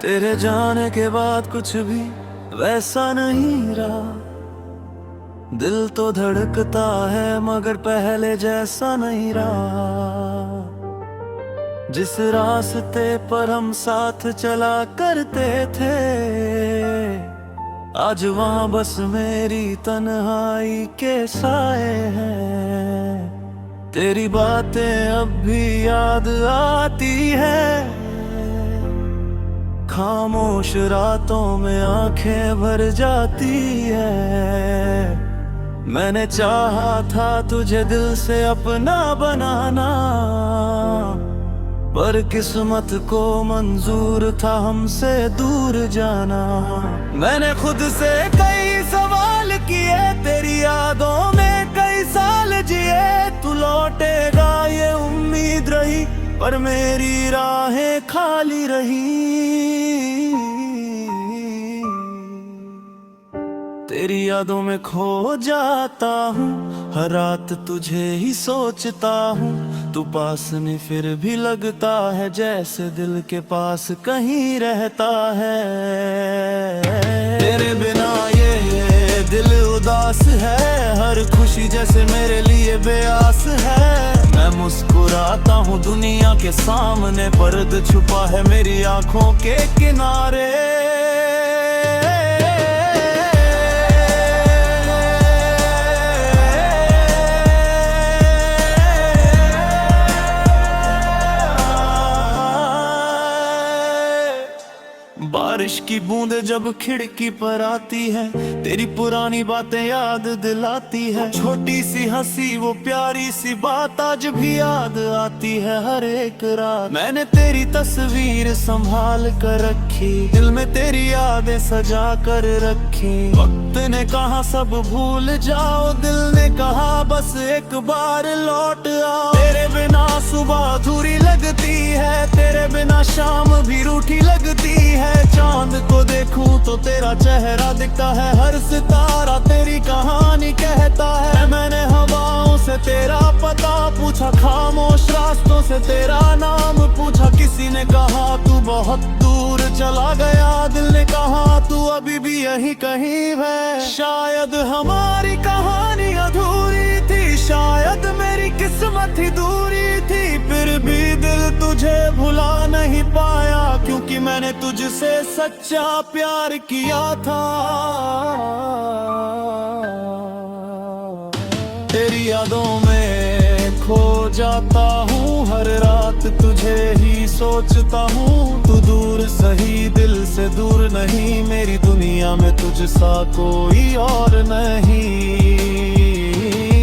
तेरे जाने के बाद कुछ भी वैसा नहीं रहा। दिल तो धड़कता है मगर पहले जैसा नहीं रहा। जिस रास्ते पर हम साथ चला करते थे, आज वहां बस मेरी तन्हाई के साए हैं। तेरी बातें अब भी याद आती है, खामोश रातों में आंखें भर जाती है। मैंने चाहा था तुझे दिल से अपना बनाना, पर किस्मत को मंजूर था हमसे दूर जाना। मैंने खुद से कई सवाल किए, तेरी यादों में कई साल जिए। तू लौटेगा ये उम्मीद रही, पर मेरी राहें खाली रही। तेरी यादों में खो जाता हूँ, हर रात तुझे ही सोचता हूँ। तू पास नहीं फिर भी लगता है जैसे दिल के पास कहीं रहता है। तेरे बिना ये दिल उदास है, हर खुशी जैसे मेरे लिए बेआस है। मैं मुस्कुराता हूँ दुनिया के सामने, पर्द छुपा है मेरी आंखों के किनारे। बारिश की बूंदें जब खिड़की पर आती है, तेरी पुरानी बातें याद दिलाती है। छोटी सी हंसी वो प्यारी सी बात आज भी याद आती है हर एक रात। मैंने तेरी तस्वीर संभाल कर रखी, दिल में तेरी यादें सजा कर रखी। वक्त ने कहा सब भूल जाओ, दिल ने कहा बस एक बार लौट आओ। तेरे बिना सुबह अधूरी लगती है, तेरे बिना शाम भी रूठी लगती है। चांद को देखूं तो तेरा चेहरा दिखता है, हर सितारा तेरी कहानी कहता है। मैंने हवाओं से तेरा पता पूछा, खामोश रास्तों से तेरा नाम पूछा। किसी ने कहा तू बहुत दूर चला गया, दिल ने कहा तू अभी भी यहीं कहीं है। शायद हमारी कहानी अधूरी थी, शायद मेरी किस्मत ही दूरी थी। फिर भी दिल तुझे भुला नहीं पाया, क्योंकि मैंने तुझसे सच्चा प्यार किया था। तेरी यादों में खो जाता हूँ, हर रात तुझे ही सोचता हूँ। तू दूर सही दिल से दूर नहीं, मेरी दुनिया में तुझसा कोई और नहीं।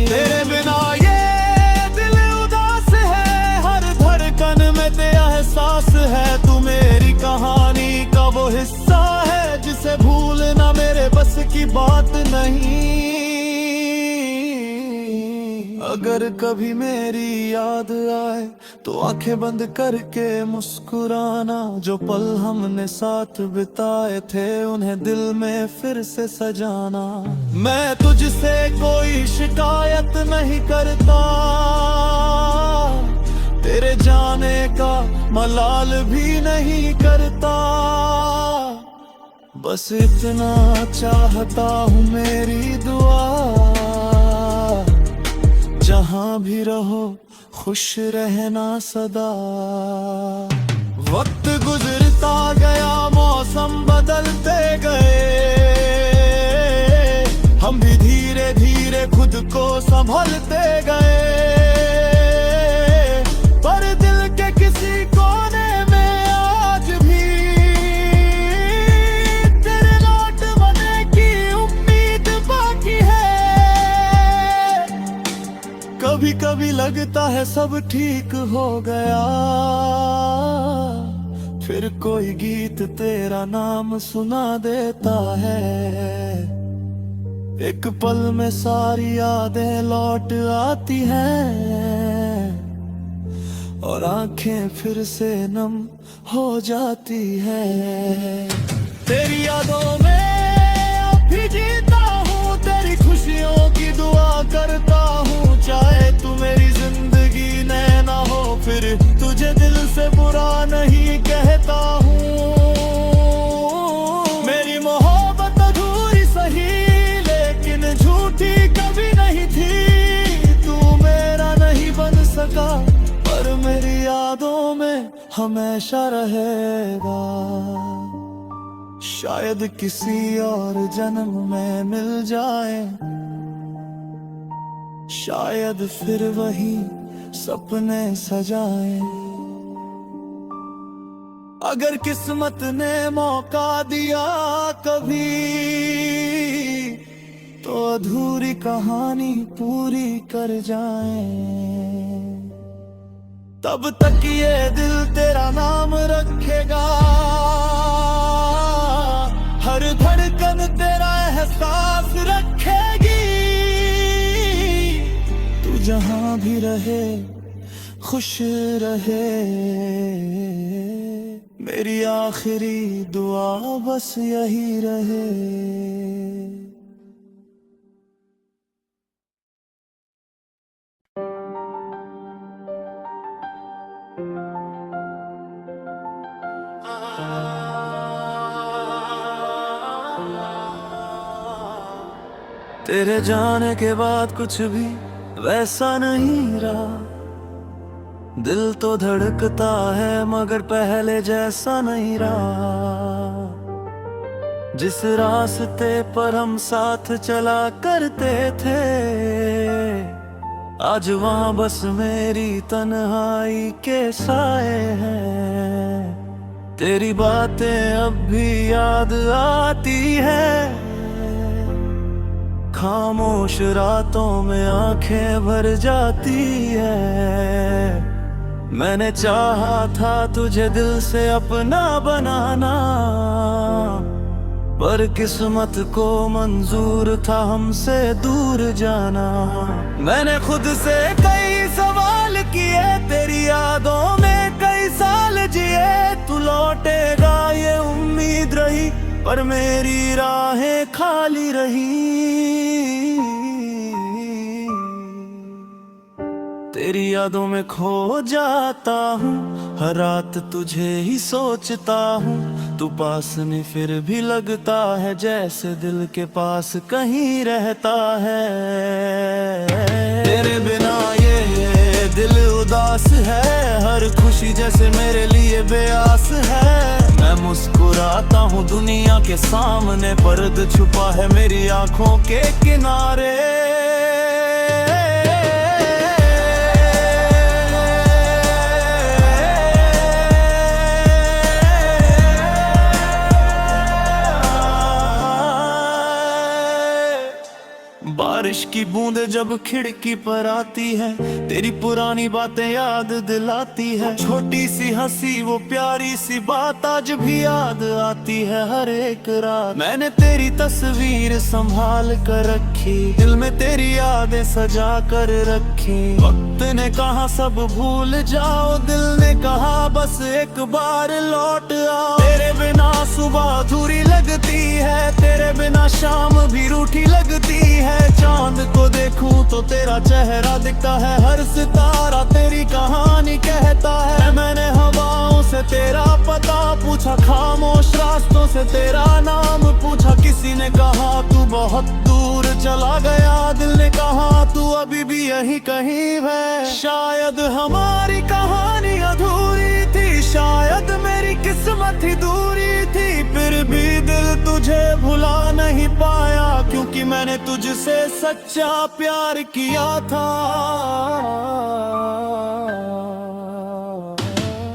तेरे बिना ये दिल उदास है, हर धड़कन में तेरा एहसास है। तू मेरी कहानी का वो हिस्सा है, जिसे भूलना मेरे बस की बात नहीं। अगर कभी मेरी याद आए तो आंखें बंद करके मुस्कुराना। जो पल हमने साथ बिताए थे उन्हें दिल में फिर से सजाना। मैं तुझसे कोई शिकायत नहीं करता, तेरे जाने का मलाल भी नहीं करता। बस इतना चाहता हूँ मेरी दुआ, जहाँ भी रहो खुश रहना सदा। वक्त गुजरता गया, मौसम बदलते गए, हम भी धीरे धीरे खुद को संभलते गए। पर दिल के किसी कोने में आज भी तेरे लौट आने की उम्मीद बाकी है। कभी कभी लगता है सब ठीक हो गया, फिर कोई गीत तेरा नाम सुना देता है। एक पल में सारी यादें लौट आती हैं, और आंखें फिर से नम हो जाती है। तेरी यादों में अब भी जीता हूँ, तेरी खुशियों की दुआ करता हूँ। चाहे तू मेरी जिंदगी न हो, फिर तुझे दिल से बुरा नहीं कहता हूँ। हमेशा रहेगा। शायद किसी और जन्म में मिल जाए, शायद फिर वही सपने सजाए। अगर किस्मत ने मौका दिया कभी, तो अधूरी कहानी पूरी कर जाए। तब तक ये दिल तेरा नाम रखेगा, हर धड़कन तेरा एहसास रखेगी। तू जहां भी रहे खुश रहे, मेरी आखिरी दुआ बस यही रहे। तेरे जाने के बाद कुछ भी वैसा नहीं रहा। दिल तो धड़कता है मगर पहले जैसा नहीं रहा। जिस रास्ते पर हम साथ चला करते थे, आज वहां बस मेरी तन्हाई के साए हैं। तेरी बातें अब भी याद आती है, खामोश रातों में आंखें भर जाती है। मैंने चाहा था तुझे दिल से अपना बनाना, पर किस्मत को मंजूर था हमसे दूर जाना। मैंने खुद से कई सवाल किए, तेरी यादों में कई साल जिए। तू लौटेगा ये उम्मीद रही, पर मेरी राहें खाली रही। तेरी यादों में खो जाता हूँ, हर रात तुझे ही सोचता हूँ। तू पास नहीं फिर भी लगता है जैसे दिल के पास कहीं रहता है। तेरे बिना ये दिल उदास है, हर खुशी जैसे मेरे लिए बेआस है। मैं मुस्कुराता हूँ दुनिया के सामने, पर्द छुपा है मेरी आंखों के किनारे। बारिश की बूंदें जब खिड़की पर आती है, तेरी पुरानी बातें याद दिलाती है। छोटी सी हंसी वो प्यारी सी बात आज भी याद आती है हर एक रात। मैंने तेरी तस्वीर संभाल कर रखी, दिल में तेरी यादें सजा कर रखी। वक्त ने कहा सब भूल जाओ, दिल ने कहा बस एक बार लौट आओ। तेरे बिना सुबह अधूरी लगती है, तेरे बिना शाम भी रूठी लगती है। चांद को देखूं तो तेरा चेहरा दिखता है, हर सितारा तेरी कहानी कहता है। मैंने हवाओं से तेरा पता पूछा, खामोश रास्तों से तेरा नाम पूछा। किसी ने कहा तू बहुत दूर चला गया, दिल ने कहा तू अभी भी यहीं कहीं है। शायद हमारी कहानी अधूरी थी, शायद मेरी किस्मत ही दूरी थी। फिर भी दिल तुझे भुला नहीं पाया, क्योंकि मैंने तुझसे सच्चा प्यार किया था।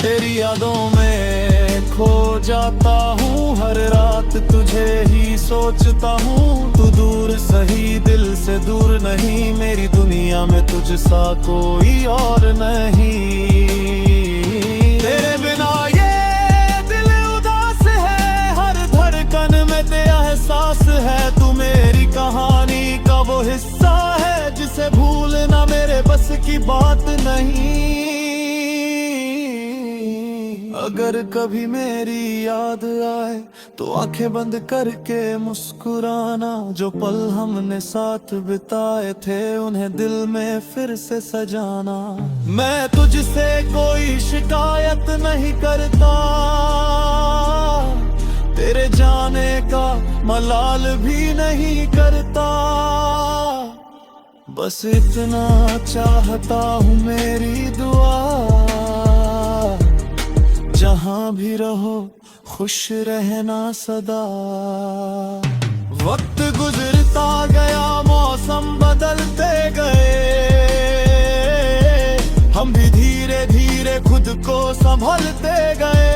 तेरी यादों में खो जाता हूँ, हर रात तुझे ही सोचता हूँ। तू दूर सही दिल से दूर नहीं, मेरी दुनिया में तुझ सा कोई और नहीं। तेरे बिना ये दिल उदास है, हर धड़कन में तेरा एहसास है। तू मेरी कहानी का वो हिस्सा है, जिसे भूलना मेरे बस की बात नहीं। अगर कभी मेरी याद आए तो आंखें बंद करके मुस्कुराना। जो पल हमने साथ बिताए थे उन्हें दिल में फिर से सजाना। मैं तुझसे कोई शिकायत नहीं करता, तेरे जाने का मलाल भी नहीं करता। बस इतना चाहता हूँ मेरी दुआ जहां भी रहो खुश रहना सदा। वक्त गुजरता गया, मौसम बदलते गए, हम भी धीरे धीरे खुद को संभलते गए।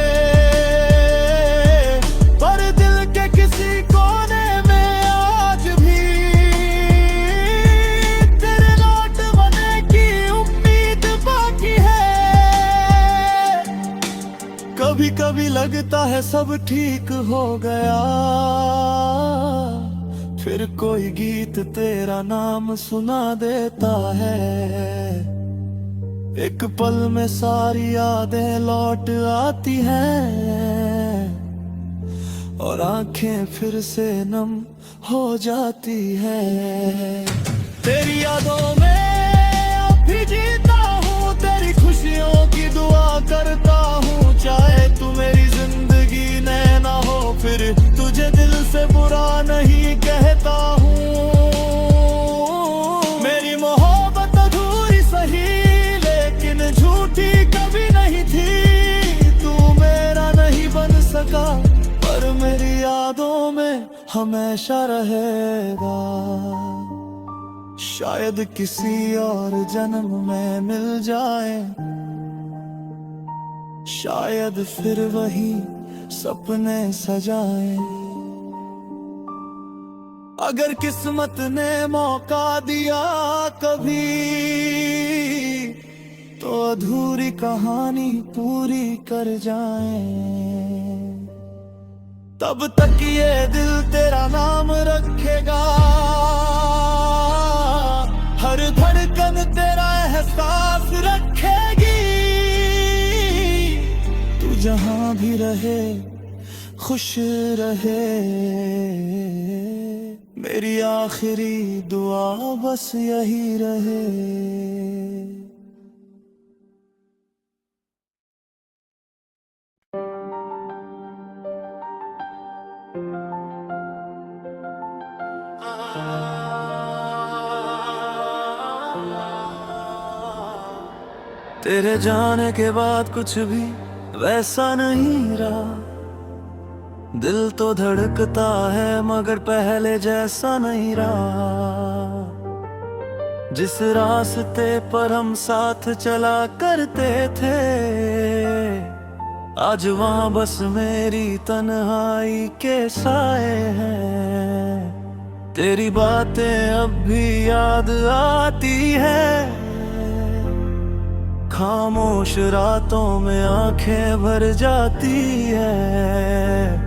पर दिल के किसी कोने में आज भी तेरे लौट आने की उम्मीद बाकी है। कभी कभी लगता है सब ठीक हो गया, फिर कोई गीत तेरा नाम सुना देता है। एक पल में सारी यादें लौट आती हैं और आंखें फिर से नम हो जाती हैं। तेरी यादों में अब भी जीता हूँ, तेरी खुशियों की दुआ करता हूँ। चाहे तू मेरी जिंदगी में ना हो, फिर तुझे दिल से बुरा नहीं कहता हूँ। मेरी मोहब्बत अधूरी सही लेकिन झूठी कभी नहीं थी। तू मेरा नहीं बन सका पर मेरी यादों में हमेशा रहेगा। शायद किसी और जन्म में मिल जाए, शायद फिर वही सपने सजाए। अगर किस्मत ने मौका दिया कभी, तो अधूरी कहानी पूरी कर जाए। तब तक ये दिल तेरा नाम रखेगा, हर धड़कन तेरा एहसास रखेगी। तू जहां भी रहे खुश रहे, मेरी आखिरी दुआ बस यही रहे। तेरे जाने के बाद कुछ भी वैसा नहीं रहा। दिल तो धड़कता है मगर पहले जैसा नहीं रहा। जिस रास्ते पर हम साथ चला करते थे, आज वहां बस मेरी तन्हाई के साए हैं। तेरी बातें अब भी याद आती है, खामोश रातों में आंखें भर जाती है।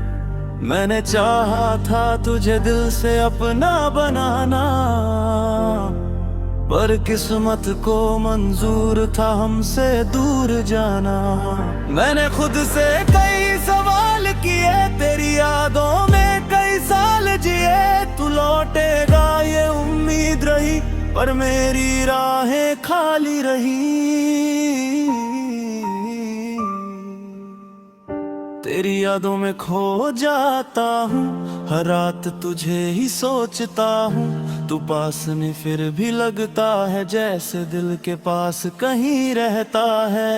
मैंने चाहा था तुझे दिल से अपना बनाना, पर किस्मत को मंजूर था हमसे दूर जाना। मैंने खुद से कई सवाल किए, तेरी यादों में कई साल जिए। तू लौटेगा ये उम्मीद रही, पर मेरी राहें खाली रही। तेरी यादों में खो जाता हूँ, हर रात तुझे ही सोचता हूँ। तू पास नहीं फिर भी लगता है जैसे दिल के पास कहीं रहता है।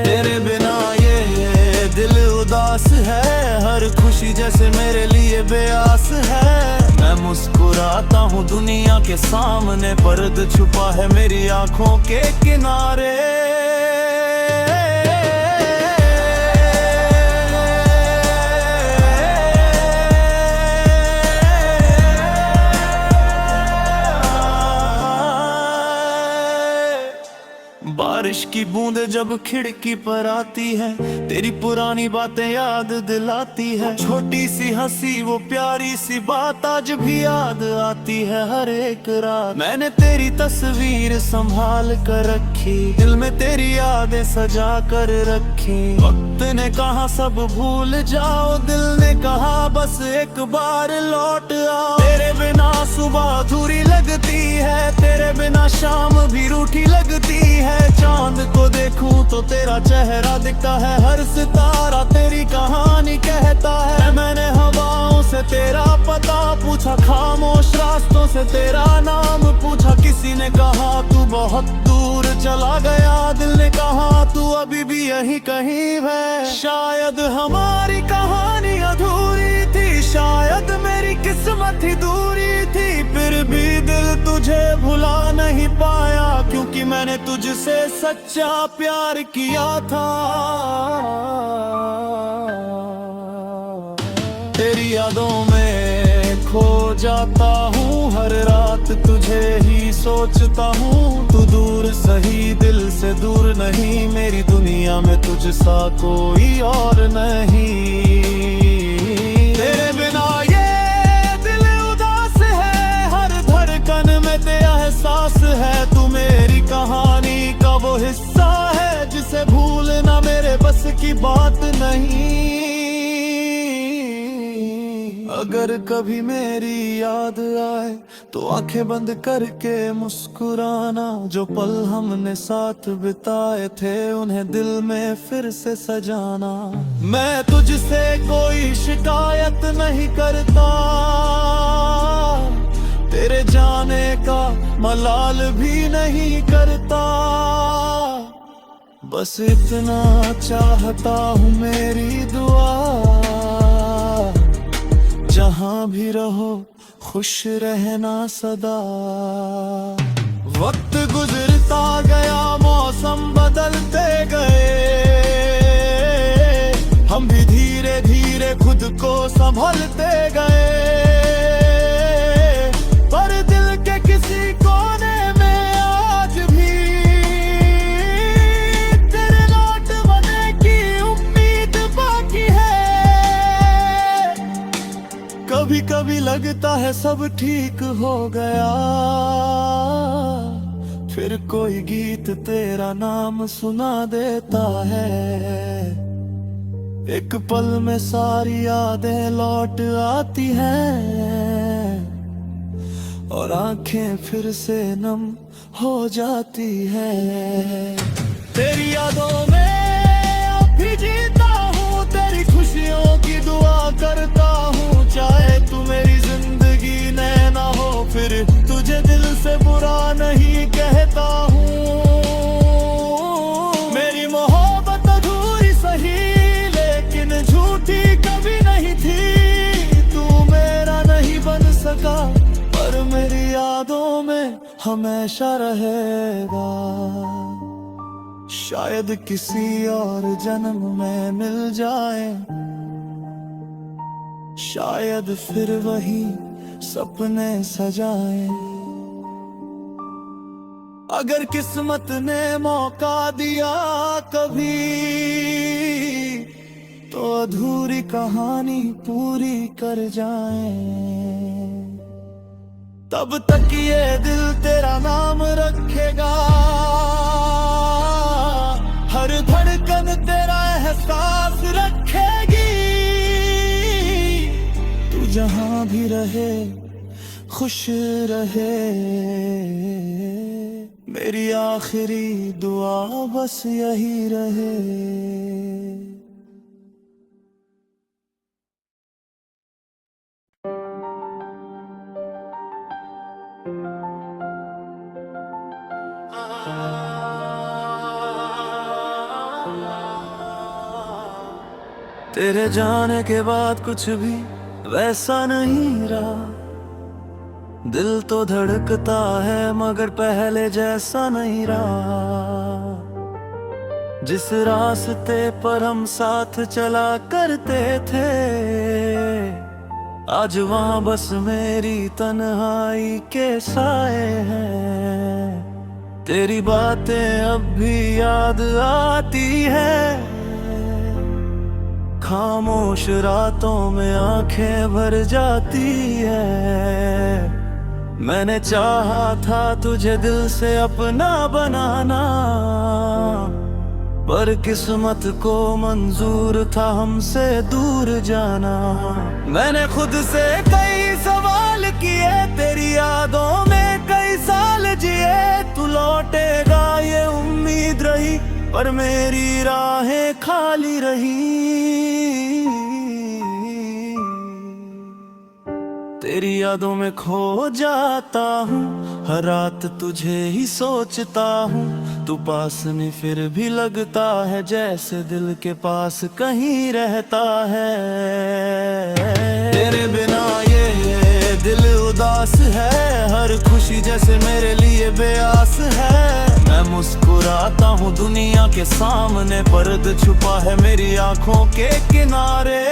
तेरे बिना ये दिल उदास है, हर खुशी जैसे मेरे लिए बेआस है। मैं मुस्कुराता हूँ दुनिया के सामने, पर्द छुपा है मेरी आंखों के किनारे। बारिश की बूंदे जब खिड़की पर आती है, तेरी पुरानी बातें याद दिलाती है। छोटी सी हंसी वो प्यारी सी बात आज भी याद आती है हर एक रात। मैंने तेरी तस्वीर संभाल कर रखी, दिल में तेरी यादें सजा कर रखी। वक्त ने कहा सब भूल जाओ, दिल ने कहा बस एक बार लौट आओ। तेरे बिना सुबह अधूरी लगती है, तेरे बिना शाम भी रूठी लगती है। चांद को देखूं तो तेरा चेहरा दिखता है, हर सितारा तेरी कहानी कहता है। मैंने हवाओं से तेरा पता पूछा खामोश रास्तों से तेरा नाम पूछा, किसी ने कहा तू बहुत दूर चला गया, दिल ने कहा तू अभी भी यहीं कहीं है। शायद हमारी कहानी अधूरी थी, शायद मेरी किस्मत ही दूरी थी, फिर भी दिल तुझे भुला नहीं पाया, क्योंकि मैंने तुझसे सच्चा प्यार किया था। तेरी यादों में खो जाता हूँ, हर रात तुझे ही सोचता हूँ। तू दूर सही दिल से दूर नहीं, मेरी दुनिया में तुझसा कोई और नहीं। तेरे बिना ये दिल उदास है, हर धड़कन में तेरा एहसास है। तू मेरी कहानी का वो हिस्सा है, जिसे भूलना मेरे बस की बात नहीं। अगर कभी मेरी याद आए तो आंखें बंद करके मुस्कुराना, जो पल हमने साथ बिताए थे उन्हें दिल में फिर से सजाना। मैं तुझसे कोई शिकायत नहीं करता, तेरे जाने का मलाल भी नहीं करता, बस इतना चाहता हूँ मेरी दुआ, जहाँ भी रहो खुश रहना सदा। वक्त गुजरता गया, मौसम बदलते गए, हम भी धीरे धीरे खुद को संभलते गए, पर दिल के किसी कोने में आज भी तेरे लौट आने की उम्मीद बाकी है। कभी कभी लगता है सब ठीक हो गया, फिर कोई गीत तेरा नाम सुना देता है। एक पल में सारी यादें लौट आती हैं, और आंखें फिर से नम हो जाती हैं। तेरी यादों में अब भी जीता हूँ, तेरी खुशियों की दुआ करता हूँ, चाहे तू मेरी जिंदगी में ना हो, फिर तुझे दिल से बुरा नहीं कहता हूँ। मेरी मोहब्बत अधूरी सही लेकिन झूठी कभी नहीं थी, तू मेरा नहीं बन सका पर मेरी यादों में हमेशा रहेगा। शायद किसी और जन्म में मिल जाए, शायद फिर वही सपने सजाए। अगर किस्मत ने मौका दिया कभी, तो अधूरी कहानी पूरी कर जाए। तब तक ये दिल तेरा नाम रखेगा, हर धड़कन तेरा एहसास रखेगी। तू जहां भी रहे खुश रहे, मेरी आखिरी दुआ बस यही रहे। तेरे जाने के बाद कुछ भी वैसा नहीं रहा, दिल तो धड़कता है मगर पहले जैसा नहीं रहा। जिस रास्ते पर हम साथ चला करते थे, आज वहां बस मेरी तन्हाई के साए हैं। तेरी बातें अब भी याद आती है, खामोश रातों में आंखें भर जाती है। मैंने चाहा था तुझे दिल से अपना बनाना, पर किस्मत को मंजूर था हमसे दूर जाना। मैंने खुद से कई सवाल किए, तेरी यादों में कई साल जिए। तू लौटेगा ये उम्मीद रही, पर मेरी राहें खाली रही। तेरी यादों में खो जाता हूँ, हर रात तुझे ही सोचता हूँ। तू पास नहीं फिर भी लगता है जैसे दिल के पास कहीं रहता है। तेरे बिना ये दिल उदास है, हर खुशी जैसे मेरे लिए बेआस है। मैं मुस्कुराता हूँ दुनिया के सामने, पर्द छुपा है मेरी आंखों के किनारे।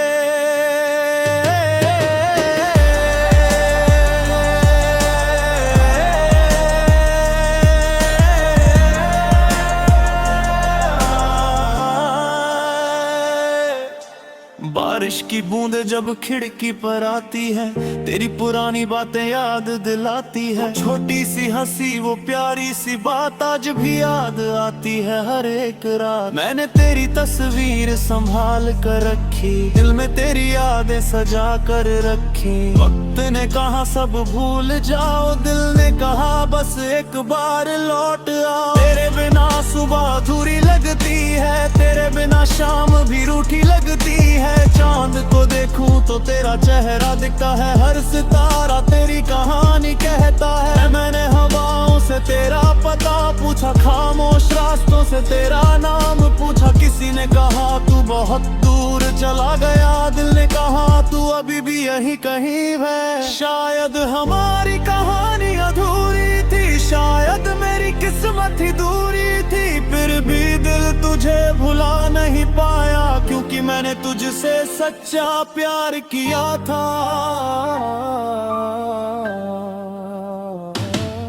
बारिश की बूंदें जब खिड़की पर आती है, तेरी पुरानी बातें याद दिलाती है। छोटी सी हंसी वो प्यारी सी बात आज भी याद आती है हर एक रात। मैंने तेरी तस्वीर संभाल कर रखी, दिल में तेरी यादें सजा कर रखी। वक्त ने कहा सब भूल जाओ, दिल ने कहा बस एक बार लौट आओ। तेरे बिना सुबह अधूरी लगती है, तेरे बिना शाम भी रूठी लगती है। चांद को देखूं तो तेरा चेहरा दिखता है, हर सितारा तेरी कहानी कहता है। मैंने हवाओं से तेरा पता पूछा, खामोश रास्तों से तेरा नाम पूछा। किसी ने कहा तू बहुत दूर चला गया, दिल ने कहा तू अभी भी यही कहीं है। शायद हमारी कहानी अधूरी थी, शायद मेरी किस्मत ही दूरी थी। फिर भी दिल तुझे भुला नहीं पाया, क्योंकि मैंने तुझसे सच्चा प्यार किया था।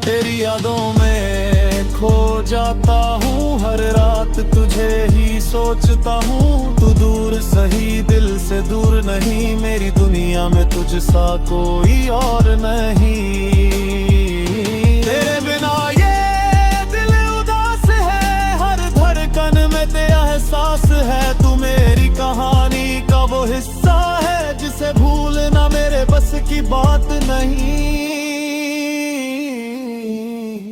तेरी यादों में खो जाता हूँ, हर रात तुझे ही सोचता हूँ। तू दूर सही दिल से दूर नहीं, मेरी दुनिया में तुझ सा कोई और नहीं। तेरे बिना ये दिल उदास है, हर धड़कन में तेरा एहसास है। तू मेरी कहानी का वो हिस्सा है, जिसे भूलना मेरे बस की बात नहीं।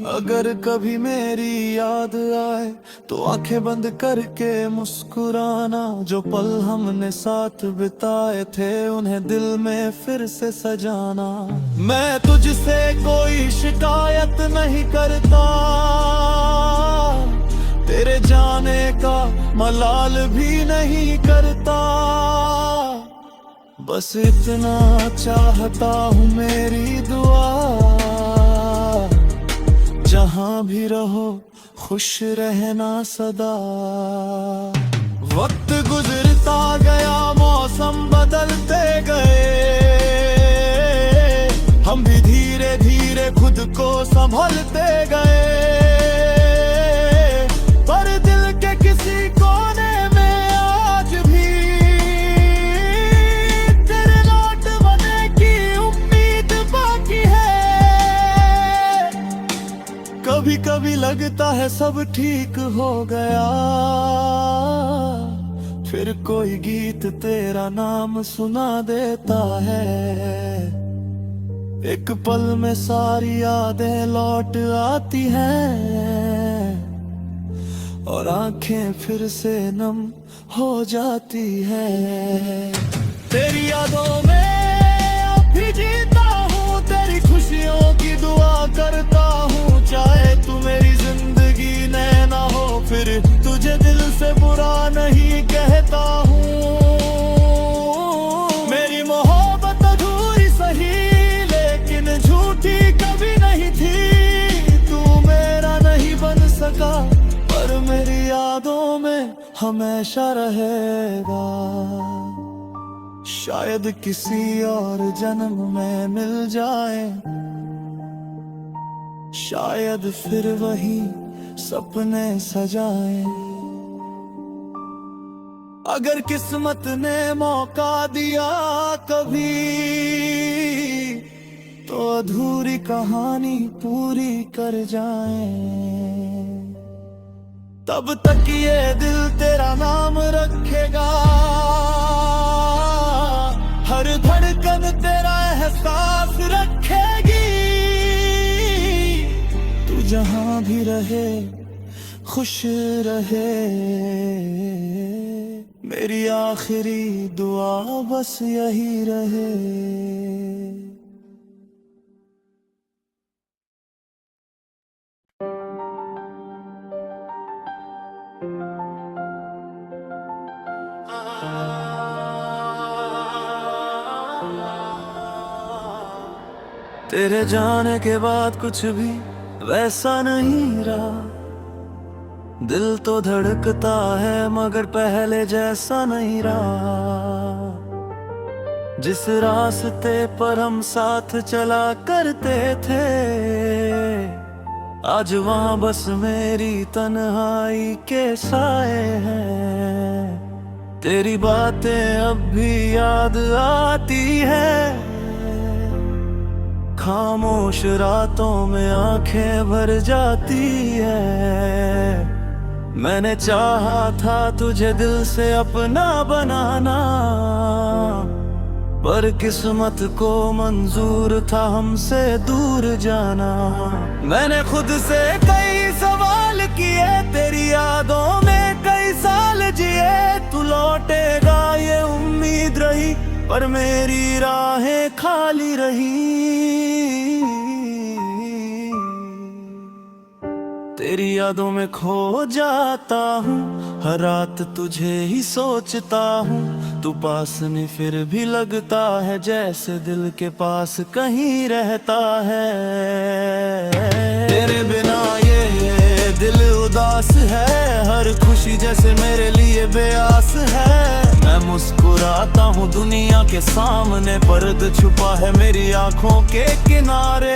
अगर कभी मेरी याद आए तो आंखें बंद करके मुस्कुराना। जो पल हमने साथ बिताए थे उन्हें दिल में फिर से सजाना। मैं तुझसे कोई शिकायत नहीं करता, तेरे जाने का मलाल भी नहीं करता। बस इतना चाहता हूँ मेरी दुआ, जहाँ भी रहो खुश रहना सदा। वक्त गुजरता गया, मौसम बदलते गए, हम भी धीरे धीरे खुद को संभलते गए। पर दिल के किसी कोने में आज भी तेरे लौट आने की उम्मीद बाकी है। कभी कभी लगता है सब ठीक हो गया, फिर कोई गीत तेरा नाम सुना देता है। एक पल में सारी यादें लौट आती हैं, और आंखें फिर से नम हो जाती हैं। तेरी यादों में अब भी जीता हूँ, तेरी खुशियों की दुआ करता हूँ। चाहे तू मेरी जिंदगी में ना हो, फिर तुझे दिल से बुरा नहीं कहता हूँ। मेरी मोहब्बत अधूरी सही, लेकिन झूठी कभी नहीं थी। तू मेरा नहीं बन सका, पर मेरी यादों में हमेशा रहेगा। शायद किसी और जन्म में मिल जाए, शायद फिर वही सपने सजाए। अगर किस्मत ने मौका दिया कभी, तो अधूरी कहानी पूरी कर जाए। तब तक ये दिल तेरा नाम रखेगा, हर धड़कन तेरा एहसास रखेगी। तू जहां भी रहे खुश रहे, मेरी आखिरी दुआ बस यही रहे। तेरे जाने के बाद कुछ भी वैसा नहीं रहा। दिल तो धड़कता है मगर पहले जैसा नहीं रहा। जिस रास्ते पर हम साथ चला करते थे, आज वहां बस मेरी तन्हाई के साए हैं। तेरी बातें अब भी याद आती है, खामोश रातों में आंखें भर जाती है। मैंने चाहा था तुझे दिल से अपना बनाना, पर किस्मत को मंजूर था हमसे दूर जाना। मैंने खुद से कई सवाल किए, तेरी यादों में कई साल जिए। तू लौटेगा ये उम्मीद रही, पर मेरी राहें खाली रही। तेरी यादों में खो जाता हूँ, हर रात तुझे ही सोचता हूँ। तू पास नहीं फिर भी लगता है जैसे दिल के पास कहीं रहता है। तेरे बिना ये दिल उदास है, हर खुशी जैसे मेरे लिए बेआस है। मैं मुस्कुराता हूँ दुनिया के सामने, पर्दा छुपा है मेरी आंखों के किनारे।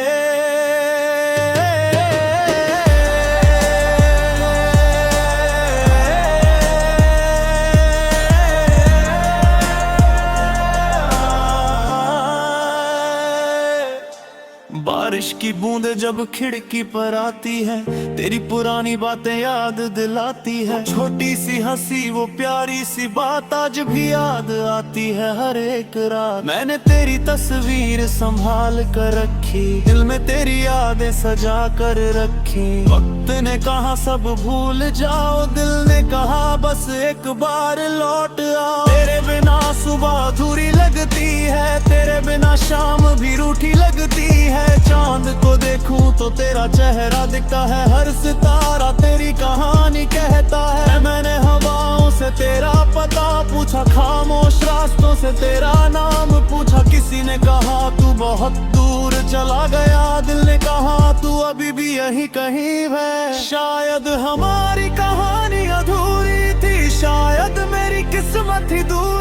बारिश की बूंदें जब खिड़की पर आती है, तेरी पुरानी बातें याद दिलाती है। छोटी सी हंसी वो प्यारी सी बात आज भी याद आती है हर एक रात। मैंने तेरी तस्वीर संभाल कर रखी, दिल में तेरी यादें सजा कर रखी। वक्त ने कहा सब भूल जाओ, दिल ने कहा बस एक बार लौट आओ। तेरे बिना सुबह अधूरी लगती है, तेरे बिना शाम भी रूठी लगती है। चांद को देखूं तो तेरा चेहरा दिखता है, हर सितारा तेरी कहानी कहता है। मैंने हवाओं से तेरा पता पूछा, खामोश रास्तों से तेरा नाम पूछा। किसी ने कहा तू बहुत दूर चला गया, दिल ने कहा तू अभी भी यहीं कहीं है। शायद हमारी कहानी अधूरी थी, शायद मेरी किस्मत ही दूर